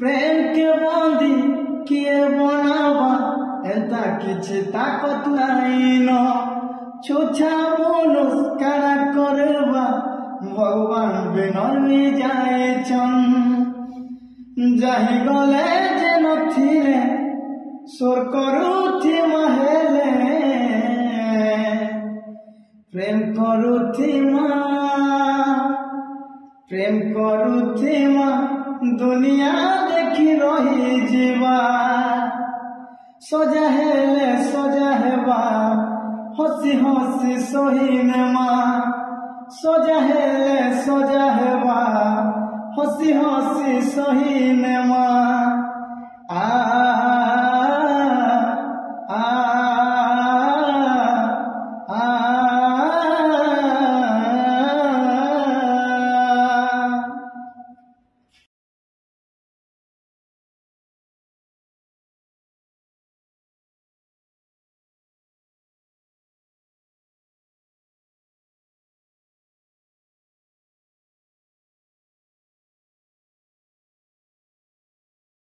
प्रेम के बंदी किए बनावा एंता किछि ताकत नहीं न छुछा मनुष कारा करवा भगवान बिनर में जाए जाहि गले जे नथिले सोर करुथि महेले प्रेम करुथि माँ दुनिया देखी रही जीवा सजा हेबा हसी हसी सोहिने माँ सजा हेबा हसी हसी सोहिने माँ